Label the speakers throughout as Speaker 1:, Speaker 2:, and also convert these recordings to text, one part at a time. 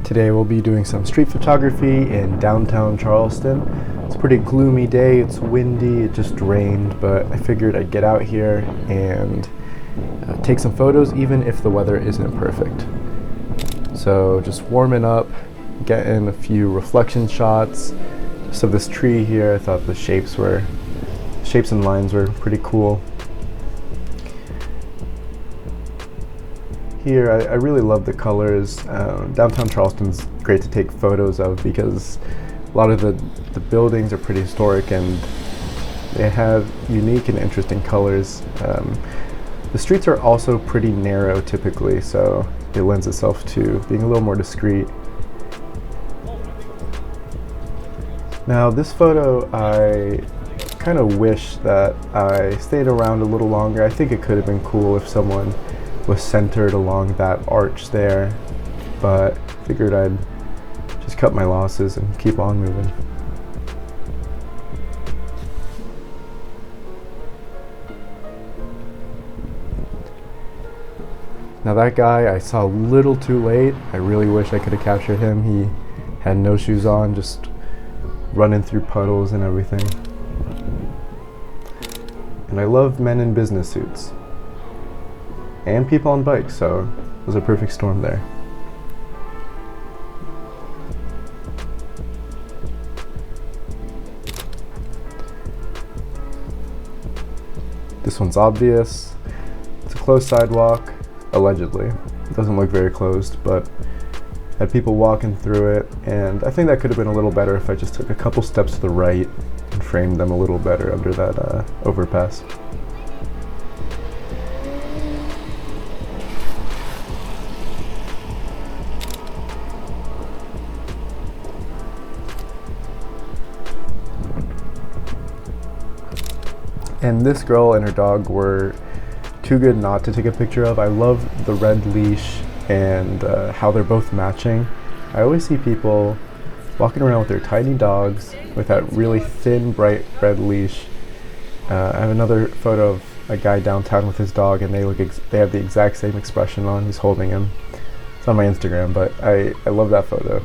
Speaker 1: Today we'll be doing some street photography in downtown Charleston. It's a pretty gloomy day, it's windy, it just rained, but I figured I'd get out here and take some photos even if the weather isn't perfect. So just warming up, getting a few reflection shots just of this tree here. I thought the shapes and lines were pretty cool. Here, I really love the colors. Downtown Charleston's great to take photos of because a lot of the buildings are pretty historic and they have unique and interesting colors. The streets are also pretty narrow typically, so it lends itself to being a little more discreet. Now this photo, I kind of wish that I stayed around a little longer. I think it could have been cool if someone was centered along that arch there, but figured I'd just cut my losses and keep on moving. Now that guy I saw a little too late. I really wish I could have captured him. He had no shoes on, just running through puddles and everything. And I love men in business suits. And people on bikes, so it was a perfect storm there. This one's obvious. It's a closed sidewalk, allegedly. It doesn't look very closed, but had people walking through it, and I think that could have been a little better if I just took a couple steps to the right and framed them a little better under that overpass. And this girl and her dog were too good not to take a picture of. I love the red leash and how they're both matching. I always see people walking around with their tiny dogs with that really thin, bright red leash. I have another photo of a guy downtown with his dog, and they have the exact same expression on. He's holding him. It's on my Instagram, but I love that photo.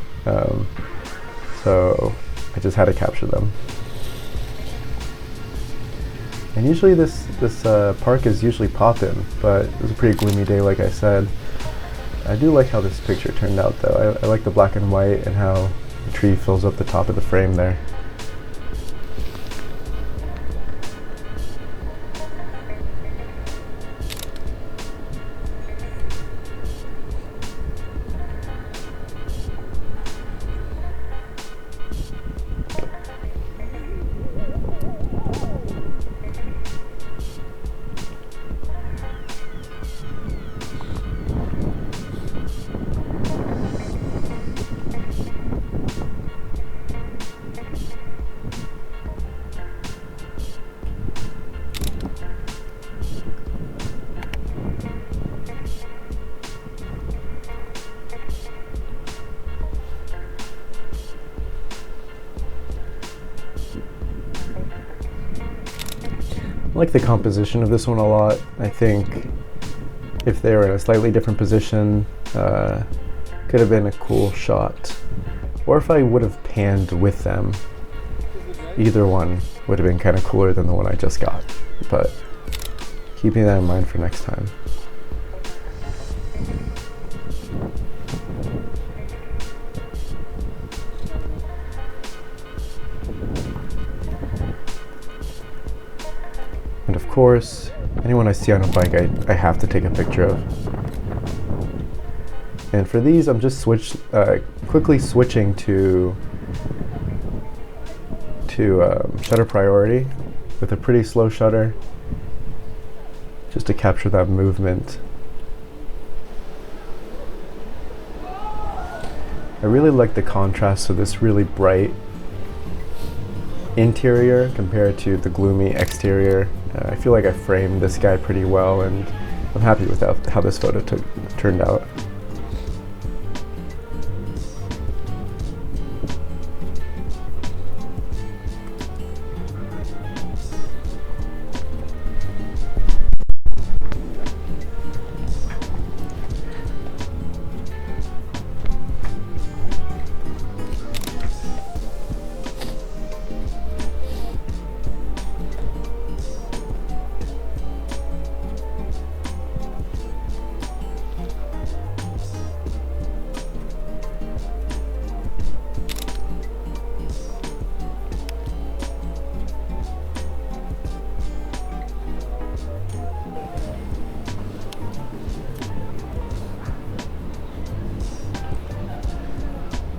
Speaker 1: So I just had to capture them. And usually this park is usually poppin', but it was a pretty gloomy day, like I said. I do like how this picture turned out, though. I like the black and white and how the tree fills up the top of the frame there. I like the composition of this one a lot. I think if they were in a slightly different position, could have been a cool shot. Or if I would have panned with them, either one would have been kind of cooler than the one I just got. But keeping that in mind for next time. And of course, anyone I see on a bike, I have to take a picture of. And for these, I'm just quickly switching to shutter priority with a pretty slow shutter, just to capture that movement. I really like the contrast of this really bright interior compared to the gloomy exterior. I feel like I framed this guy pretty well, and I'm happy with how this photo turned out.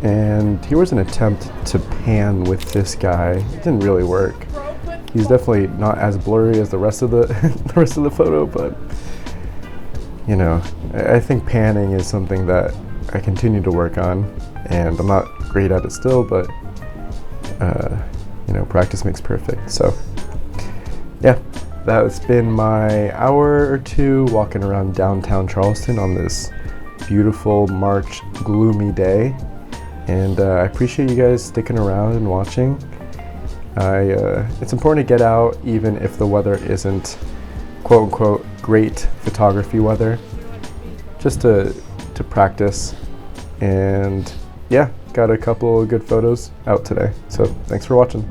Speaker 1: And here was an attempt to pan with this guy. It didn't really work. He's definitely not as blurry as the rest of the the rest of the photo, but you know, I think panning is something that I continue to work on, and I'm not great at it still, but you know, practice makes perfect. So yeah, that's been my hour or two walking around downtown Charleston on this beautiful March gloomy day. And I appreciate you guys sticking around and watching. It's important to get out even if the weather isn't quote unquote great photography weather, just to practice. And yeah, got a couple of good photos out today. So thanks for watching.